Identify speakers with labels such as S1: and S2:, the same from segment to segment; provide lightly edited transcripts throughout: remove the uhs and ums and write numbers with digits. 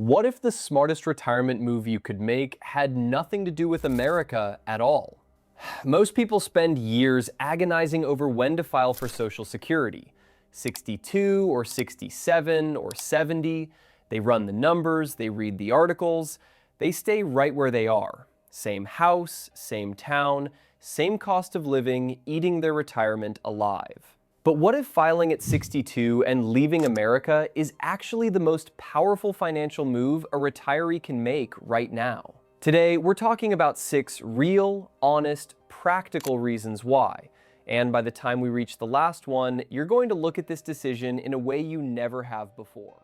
S1: What if the smartest retirement move you could make had nothing to do with America at all? Most people spend years agonizing over when to file for Social Security. 62 or 67 or 70. They run the numbers, they read the articles, they stay right where they are. Same house, same town, same cost of living, eating their retirement alive. But what if filing at 62 and leaving America is actually the most powerful financial move a retiree can make right now? Today, we're talking about 6 real, honest, practical reasons why. And by the time we reach the last one, you're going to look at this decision in a way you never have before.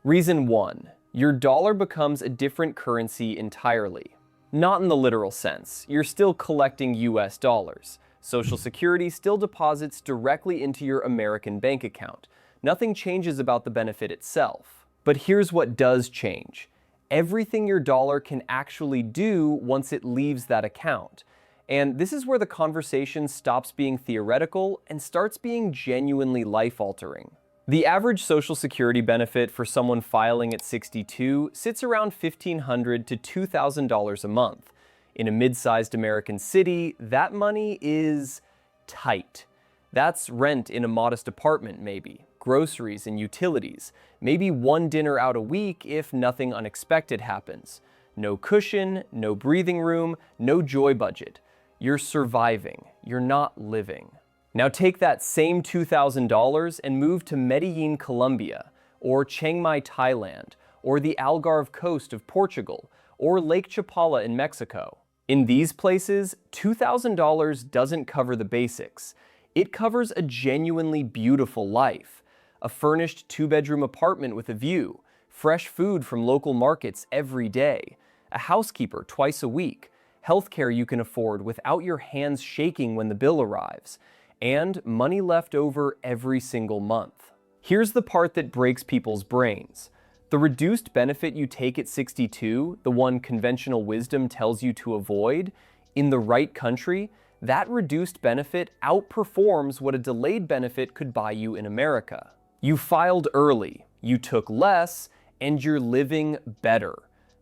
S1: Reason 1. Your dollar becomes a different currency entirely. Not in the literal sense. You're still collecting US dollars. Social Security still deposits directly into your American bank account. Nothing changes about the benefit itself. But here's what does change. Everything your dollar can actually do once it leaves that account. And this is where the conversation stops being theoretical and starts being genuinely life-altering. The average Social Security benefit for someone filing at 62 sits around $1,500 to $2,000 a month. In a mid-sized American city, that money is tight. That's rent in a modest apartment, maybe, groceries and utilities, maybe one dinner out a week if nothing unexpected happens. No cushion, no breathing room, no joy budget. You're surviving, you're not living. Now take that same $2,000 and move to Medellin, Colombia, or Chiang Mai, Thailand, or the Algarve coast of Portugal, or Lake Chapala in Mexico. In these places, $2,000 doesn't cover the basics. It covers a genuinely beautiful life. A furnished 2-bedroom apartment with a view, fresh food from local markets every day, a housekeeper twice a week, healthcare you can afford without your hands shaking when the bill arrives, and money left over every single month. Here's the part that breaks people's brains. The reduced benefit you take at 62, the one conventional wisdom tells you to avoid, in the right country, that reduced benefit outperforms what a delayed benefit could buy you in America. You filed early, you took less, and you're living better.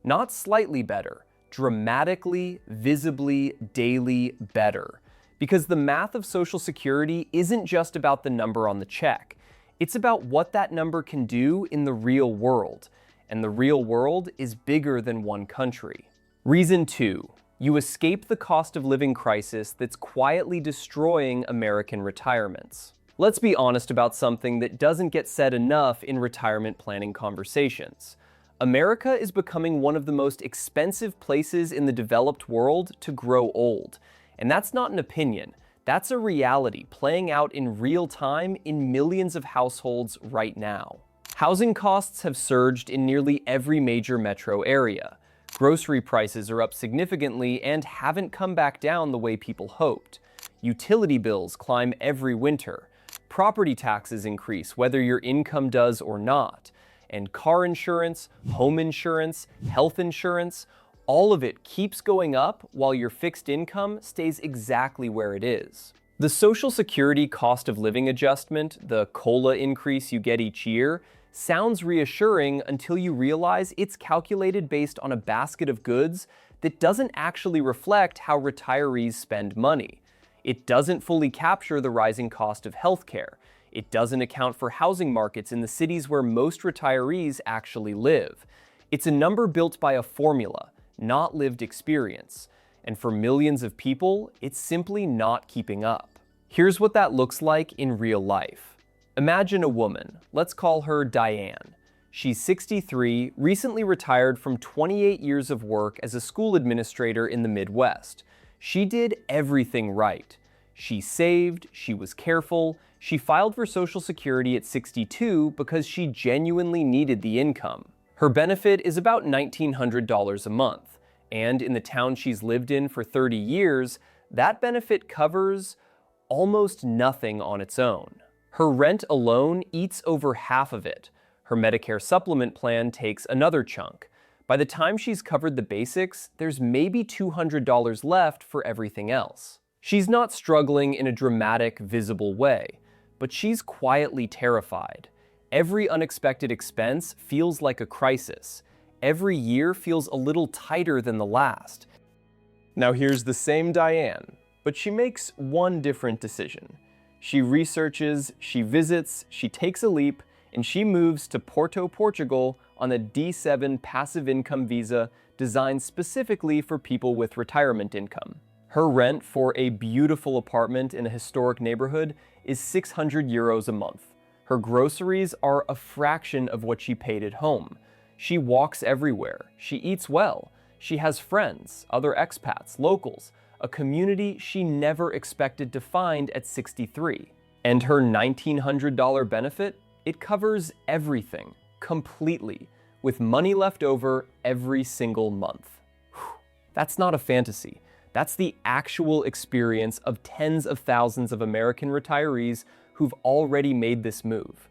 S1: Not slightly better, dramatically, visibly, daily better. Because the math of Social Security isn't just about the number on the check. It's about what that number can do in the real world. And the real world is bigger than one country. Reason 2. You escape the cost of living crisis that's quietly destroying American retirements. Let's be honest about something that doesn't get said enough in retirement planning conversations. America is becoming one of the most expensive places in the developed world to grow old. And that's not an opinion, that's a reality playing out in real time in millions of households right now. Housing costs have surged in nearly every major metro area. Grocery prices are up significantly and haven't come back down the way people hoped. Utility bills climb every winter. Property taxes increase whether your income does or not. And car insurance, home insurance, health insurance, all of it keeps going up while your fixed income stays exactly where it is. The Social Security cost of living adjustment, the COLA increase you get each year, sounds reassuring until you realize it's calculated based on a basket of goods that doesn't actually reflect how retirees spend money. It doesn't fully capture the rising cost of healthcare. It doesn't account for housing markets in the cities where most retirees actually live. It's a number built by a formula, not lived experience. And for millions of people, it's simply not keeping up. Here's what that looks like in real life. Imagine a woman, let's call her Diane. She's 63, recently retired from 28 years of work as a school administrator in the Midwest. She did everything right. She saved, she was careful, she filed for Social Security at 62 because she genuinely needed the income. Her benefit is about $1,900 a month, and in the town she's lived in for 30 years, that benefit covers almost nothing on its own. Her rent alone eats over half of it. Her Medicare supplement plan takes another chunk. By the time she's covered the basics, there's maybe $200 left for everything else. She's not struggling in a dramatic, visible way, but she's quietly terrified. Every unexpected expense feels like a crisis. Every year feels a little tighter than the last. Now here's the same Diane, but she makes one different decision. She researches, she visits, she takes a leap, and she moves to Porto, Portugal on a D7 passive income visa designed specifically for people with retirement income. Her rent for a beautiful apartment in a historic neighborhood is 600 euros a month. Her groceries are a fraction of what she paid at home. She walks everywhere. She eats well. She has friends, other expats, locals, a community she never expected to find at 63. And her $1,900 benefit? It covers everything, completely, with money left over every single month. That's not a fantasy. That's the actual experience of tens of thousands of American retirees who've already made this move.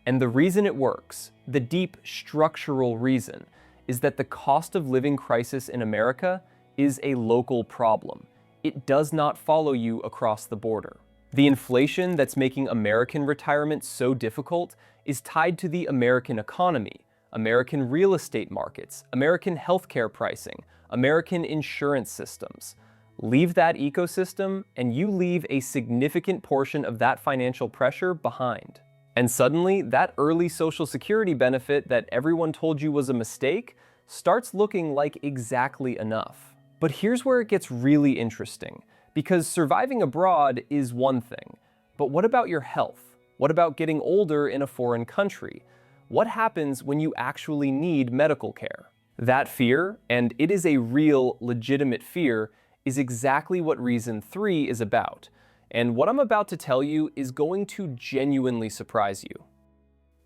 S1: And the reason it works, the deep structural reason, is that the cost of living crisis in America is a local problem. It does not follow you across the border. The inflation that's making American retirement so difficult is tied to the American economy, American real estate markets, American healthcare pricing, American insurance systems. Leave that ecosystem, and you leave a significant portion of that financial pressure behind. And suddenly, that early Social Security benefit that everyone told you was a mistake starts looking like exactly enough. But here's where it gets really interesting, because surviving abroad is one thing. But what about your health? What about getting older in a foreign country? What happens when you actually need medical care? That fear, and it is a real, legitimate fear, is exactly what reason 3 is about. And what I'm about to tell you is going to genuinely surprise you.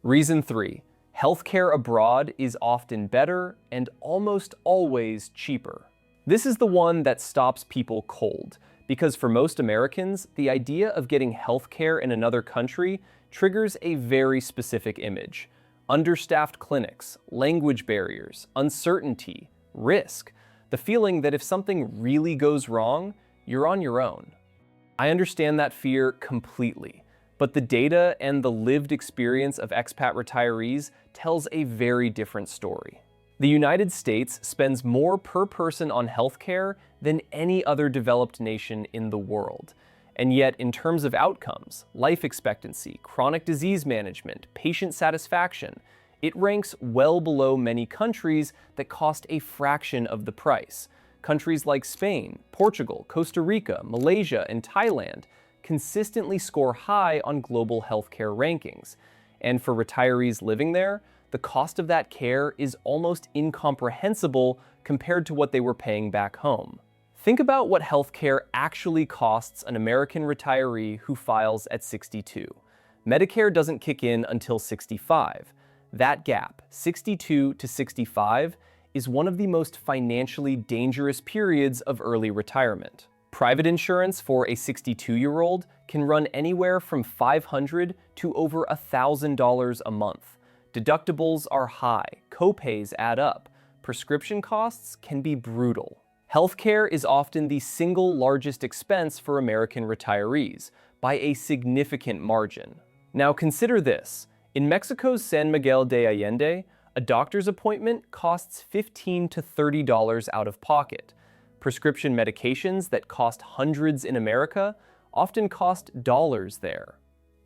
S1: Reason 3. Healthcare abroad is often better and almost always cheaper. This is the one that stops people cold, because for most Americans, the idea of getting healthcare in another country triggers a very specific image. Understaffed clinics, language barriers, uncertainty, risk. The feeling that if something really goes wrong, you're on your own. I understand that fear completely, but the data and the lived experience of expat retirees tells a very different story. The United States spends more per person on healthcare than any other developed nation in the world. And yet, in terms of outcomes, life expectancy, chronic disease management, patient satisfaction, it ranks well below many countries that cost a fraction of the price. Countries like Spain, Portugal, Costa Rica, Malaysia, and Thailand consistently score high on global healthcare rankings. And for retirees living there, the cost of that care is almost incomprehensible compared to what they were paying back home. Think about what healthcare actually costs an American retiree who files at 62. Medicare doesn't kick in until 65. That gap, 62 to 65, is one of the most financially dangerous periods of early retirement. Private insurance for a 62-year-old can run anywhere from $500 to over $1,000 a month. Deductibles are high, copays add up, prescription costs can be brutal. Healthcare is often the single largest expense for American retirees, by a significant margin. Now consider this. In Mexico's San Miguel de Allende, a doctor's appointment costs $15 to $30 out of pocket. Prescription medications that cost hundreds in America often cost dollars there.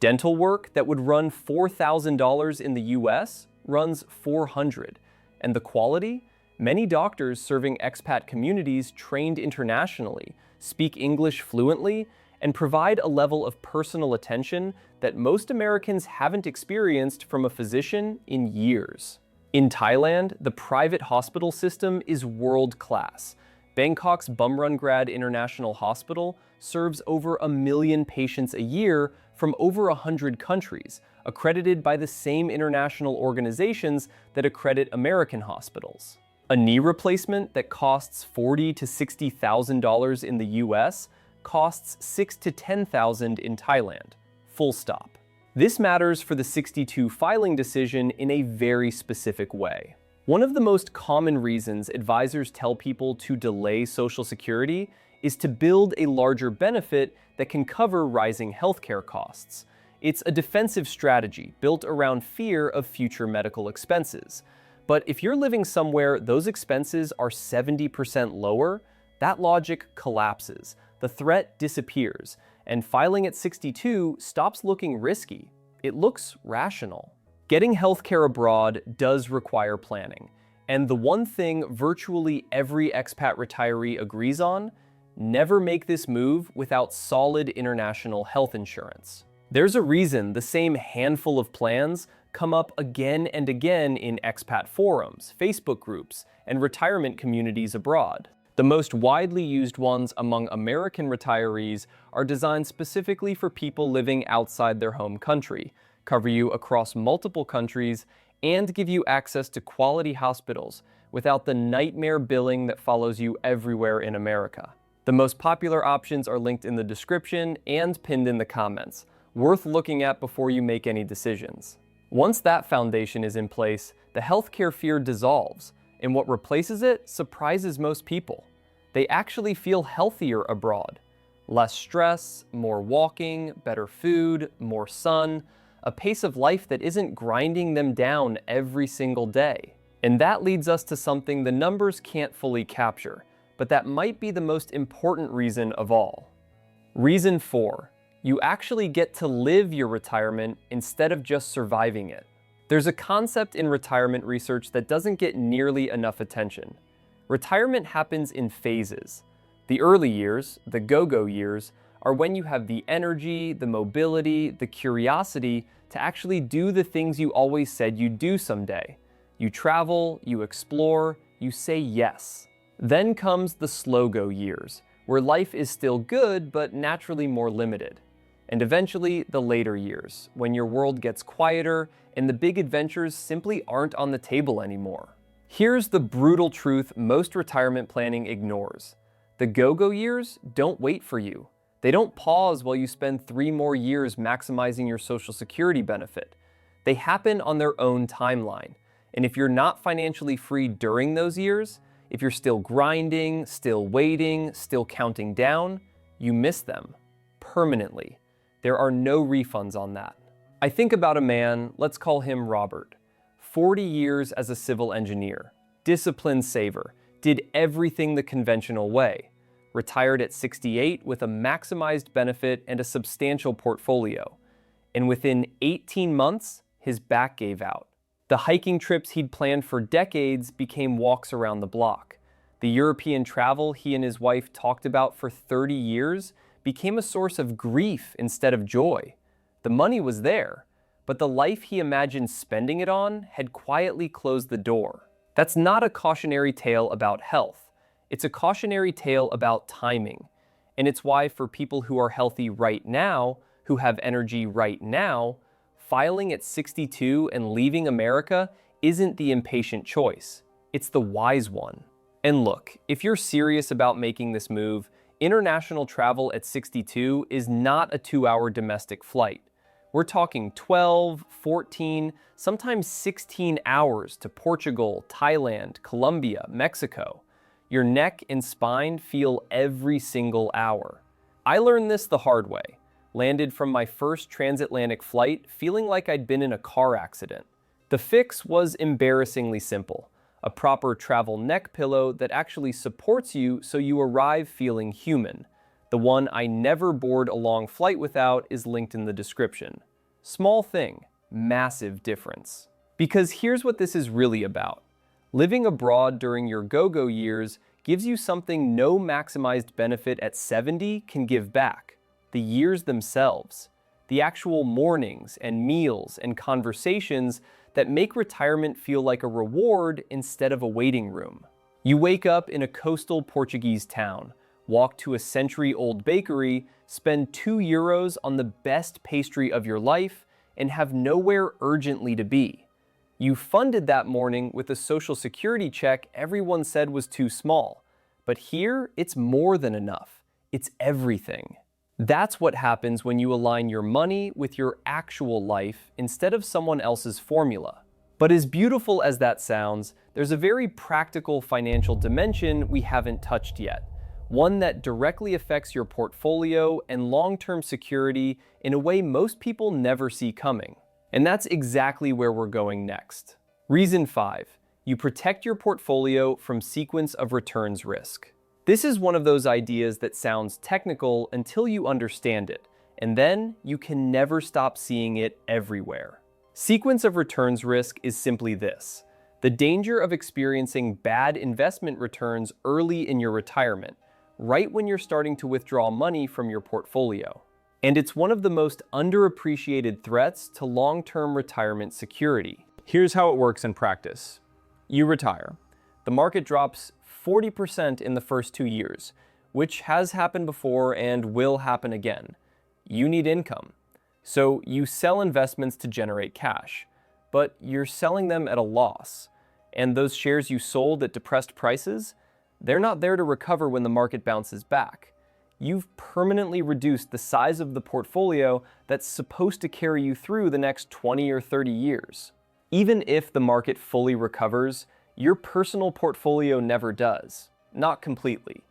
S1: Dental work that would run $4,000 in the US runs $400. And the quality? Many doctors serving expat communities trained internationally, speak English fluently, and provide a level of personal attention that most Americans haven't experienced from a physician in years. In Thailand, the private hospital system is world-class. Bangkok's Bumrungrad International Hospital serves over 1 million patients a year from over 100 countries, accredited by the same international organizations that accredit American hospitals. A knee replacement that costs $40,000 to $60,000 in the US costs $6,000 to $10,000 in Thailand. Full stop. This matters for the 62 filing decision in a very specific way. One of the most common reasons advisors tell people to delay Social Security is to build a larger benefit that can cover rising healthcare costs. It's a defensive strategy built around fear of future medical expenses. But if you're living somewhere those expenses are 70% lower, that logic collapses, the threat disappears, and filing at 62 stops looking risky. It looks rational. Getting healthcare abroad does require planning, and the one thing virtually every expat retiree agrees on: never make this move without solid international health insurance. There's a reason the same handful of plans come up again and again in expat forums, Facebook groups, and retirement communities abroad. The most widely used ones among American retirees are designed specifically for people living outside their home country, cover you across multiple countries, and give you access to quality hospitals without the nightmare billing that follows you everywhere in America. The most popular options are linked in the description and pinned in the comments, worth looking at before you make any decisions. Once that foundation is in place, the healthcare fear dissolves, and what replaces it surprises most people. They actually feel healthier abroad. Less stress, more walking, better food, more sun, a pace of life that isn't grinding them down every single day. And that leads us to something the numbers can't fully capture, but that might be the most important reason of all. Reason 4. You actually get to live your retirement instead of just surviving it. There's a concept in retirement research that doesn't get nearly enough attention. Retirement happens in phases. The early years, the go-go years, are when you have the energy, the mobility, the curiosity to actually do the things you always said you'd do someday. You travel, you explore, you say yes. Then comes the slow-go years, where life is still good but naturally more limited. And eventually, the later years, when your world gets quieter and the big adventures simply aren't on the table anymore. Here's the brutal truth most retirement planning ignores. The go-go years don't wait for you. They don't pause while you spend 3 more years maximizing your Social Security benefit. They happen on their own timeline. And if you're not financially free during those years, if you're still grinding, still waiting, still counting down, you miss them permanently. There are no refunds on that. I think about a man, let's call him Robert. 40 years as a civil engineer, disciplined saver, did everything the conventional way. Retired at 68 with a maximized benefit and a substantial portfolio. And within 18 months, his back gave out. The hiking trips he'd planned for decades became walks around the block. The European travel he and his wife talked about for 30 years became a source of grief instead of joy. The money was there, but the life he imagined spending it on had quietly closed the door. That's not a cautionary tale about health. It's a cautionary tale about timing. And it's why for people who are healthy right now, who have energy right now, filing at 62 and leaving America isn't the impatient choice. It's the wise one. And look, if you're serious about making this move, international travel at 62 is not a 2-hour domestic flight. We're talking 12, 14, sometimes 16 hours to Portugal, Thailand, Colombia, Mexico. Your neck and spine feel every single hour. I learned this the hard way. Landed from my first transatlantic flight feeling like I'd been in a car accident. The fix was embarrassingly simple. A proper travel neck pillow that actually supports you so you arrive feeling human. The one I never board a long flight without is linked in the description. Small thing, massive difference. Because here's what this is really about. Living abroad during your go-go years gives you something no maximized benefit at 70 can give back. The years themselves. The actual mornings and meals and conversations that make retirement feel like a reward instead of a waiting room. You wake up in a coastal Portuguese town, walk to a century-old bakery, spend €2 on the best pastry of your life, and have nowhere urgently to be. You funded that morning with a Social Security check everyone said was too small. But here, it's more than enough. It's everything. That's what happens when you align your money with your actual life instead of someone else's formula. But as beautiful as that sounds, there's a very practical financial dimension we haven't touched yet. one that directly affects your portfolio and long-term security in a way most people never see coming. And that's exactly where we're going next. Reason 5. You protect your portfolio from sequence of returns risk. This is one of those ideas that sounds technical until you understand it, and then you can never stop seeing it everywhere. Sequence of returns risk is simply this: the danger of experiencing bad investment returns early in your retirement, right when you're starting to withdraw money from your portfolio. And it's one of the most underappreciated threats to long-term retirement security. Here's how it works in practice. You retire. The market drops 40% in the first 2 years, which has happened before and will happen again. You need income. So you sell investments to generate cash, but you're selling them at a loss. And those shares you sold at depressed prices, they're not there to recover when the market bounces back. You've permanently reduced the size of the portfolio that's supposed to carry you through the next 20 or 30 years. Even if the market fully recovers, your personal portfolio never does. Not completely.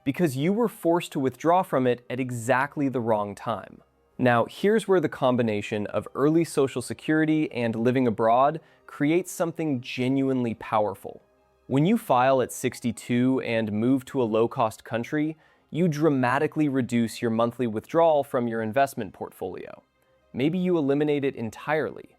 S1: Because you were forced to withdraw from it at exactly the wrong time. Now, here's where the combination of early Social Security and living abroad creates something genuinely powerful. When you file at 62 and move to a low-cost country, you dramatically reduce your monthly withdrawal from your investment portfolio. Maybe you eliminate it entirely.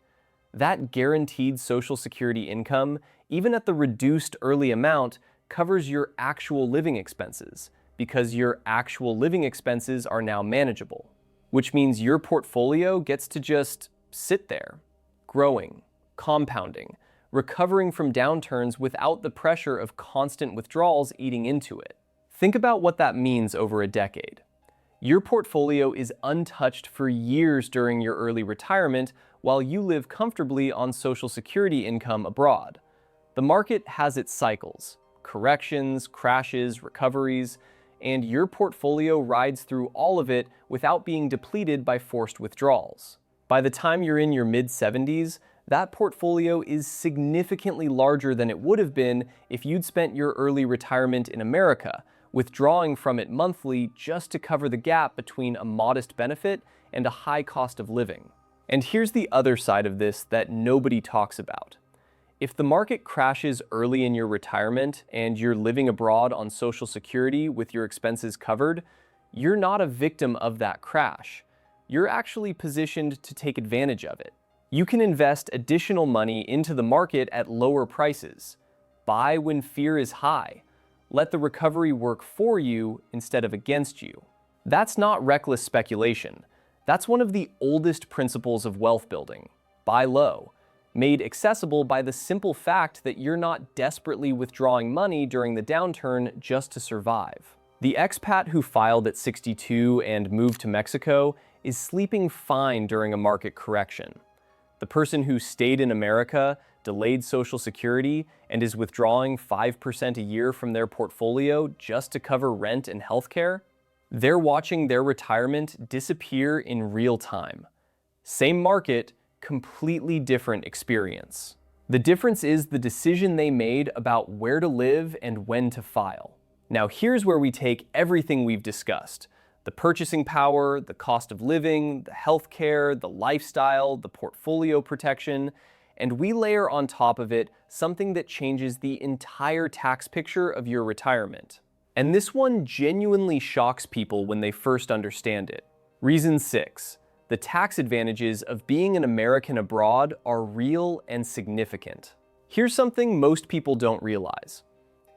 S1: That guaranteed Social Security income, even at the reduced early amount, covers your actual living expenses, because your actual living expenses are now manageable, which means your portfolio gets to just sit there, growing, compounding, recovering from downturns without the pressure of constant withdrawals eating into it. Think about what that means over a decade. Your portfolio is untouched for years during your early retirement while you live comfortably on Social Security income abroad. The market has its cycles, corrections, crashes, recoveries, and your portfolio rides through all of it without being depleted by forced withdrawals. By the time you're in your mid-70s, that portfolio is significantly larger than it would have been if you'd spent your early retirement in America, withdrawing from it monthly just to cover the gap between a modest benefit and a high cost of living. And here's the other side of this that nobody talks about. If the market crashes early in your retirement and you're living abroad on Social Security with your expenses covered, you're not a victim of that crash. You're actually positioned to take advantage of it. You can invest additional money into the market at lower prices. Buy when fear is high. Let the recovery work for you instead of against you. That's not reckless speculation. That's one of the oldest principles of wealth building. Buy low, made accessible by the simple fact that you're not desperately withdrawing money during the downturn just to survive. The expat who filed at 62 and moved to Mexico is sleeping fine during a market correction. The person who stayed in America, delayed Social Security, and is withdrawing 5% a year from their portfolio just to cover rent and healthcare, they're watching their retirement disappear in real time. Same market, completely different experience. The difference is the decision they made about where to live and when to file. Now here's where we take everything we've discussed: the purchasing power, the cost of living, the healthcare, the lifestyle, the portfolio protection, and we layer on top of it something that changes the entire tax picture of your retirement. And this one genuinely shocks people when they first understand it. Reason 6. The tax advantages of being an American abroad are real and significant. Here's something most people don't realize.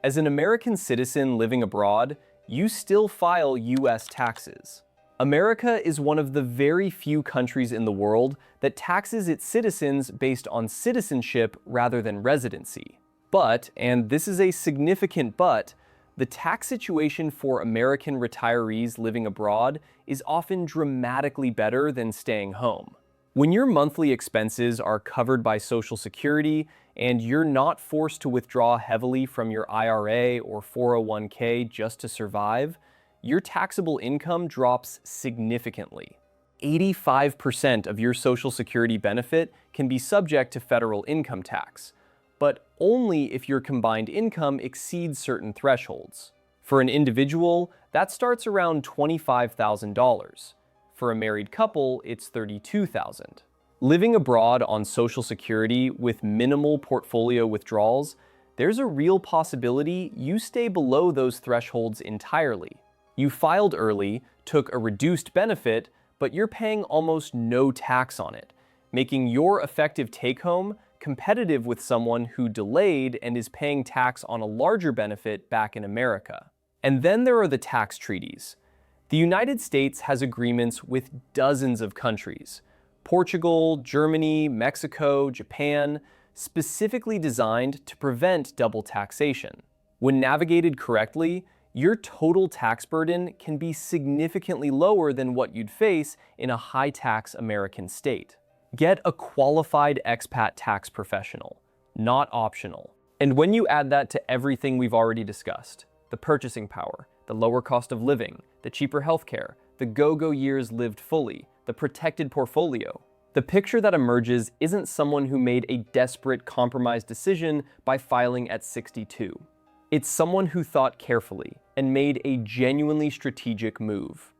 S1: As an American citizen living abroad, you still file US taxes. America is one of the very few countries in the world that taxes its citizens based on citizenship rather than residency. But, and this is a significant but, the tax situation for American retirees living abroad is often dramatically better than staying home. When your monthly expenses are covered by Social Security and you're not forced to withdraw heavily from your IRA or 401k just to survive, your taxable income drops significantly. 85% of your Social Security benefit can be subject to federal income tax, but only if your combined income exceeds certain thresholds. For an individual, that starts around $25,000. For a married couple, it's $32,000. Living abroad on Social Security with minimal portfolio withdrawals, there's a real possibility you stay below those thresholds entirely. You filed early, took a reduced benefit, but you're paying almost no tax on it, making your effective take-home competitive with someone who delayed and is paying tax on a larger benefit back in America. And then there are the tax treaties. The United States has agreements with dozens of countries, Portugal, Germany, Mexico, Japan, specifically designed to prevent double taxation. When navigated correctly, your total tax burden can be significantly lower than what you'd face in a high-tax American state. Get a qualified expat tax professional, not optional. And when you add that to everything we've already discussed, the purchasing power, the lower cost of living, the cheaper healthcare, the go-go years lived fully, the protected portfolio, the picture that emerges isn't someone who made a desperate compromise decision by filing at 62. It's someone who thought carefully and made a genuinely strategic move.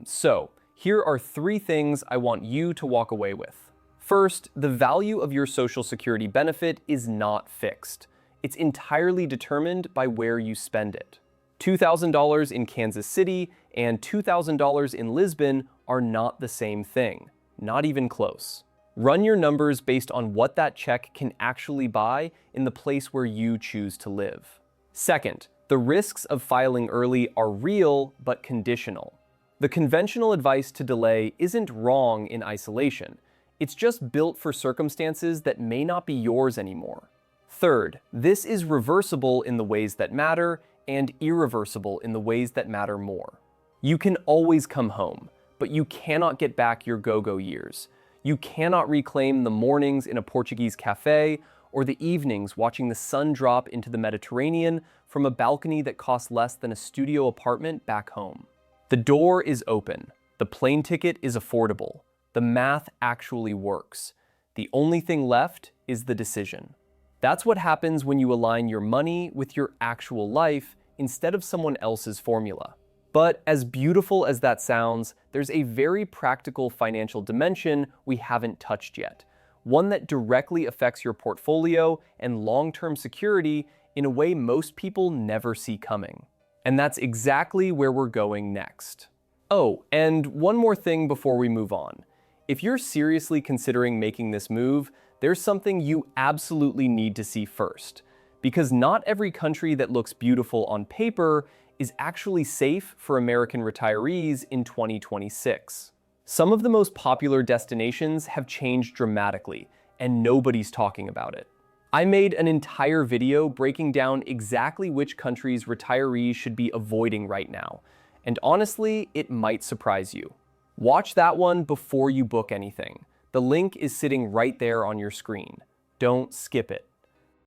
S1: So, here are 3 things I want you to walk away with. First, the value of your Social Security benefit is not fixed. It's entirely determined by where you spend it. $2,000 in Kansas City and $2,000 in Lisbon are not the same thing, not even close. Run your numbers based on what that check can actually buy in the place where you choose to live. Second, the risks of filing early are real but conditional. The conventional advice to delay isn't wrong in isolation. It's just built for circumstances that may not be yours anymore. Third, this is reversible in the ways that matter and irreversible in the ways that matter more. You can always come home, but you cannot get back your go-go years. You cannot reclaim the mornings in a Portuguese cafe or the evenings watching the sun drop into the Mediterranean from a balcony that costs less than a studio apartment back home. The door is open. The plane ticket is affordable. The math actually works. The only thing left is the decision. That's what happens when you align your money with your actual life instead of someone else's formula. But as beautiful as that sounds, there's a very practical financial dimension we haven't touched yet, one that directly affects your portfolio and long-term security in a way most people never see coming. And that's exactly where we're going next. Oh, and one more thing before we move on. If you're seriously considering making this move, there's something you absolutely need to see first. Because not every country that looks beautiful on paper is actually safe for American retirees in 2026. Some of the most popular destinations have changed dramatically, and nobody's talking about it. I made an entire video breaking down exactly which countries retirees should be avoiding right now, and honestly, it might surprise you. Watch that one before you book anything. The link is sitting right there on your screen. Don't skip it.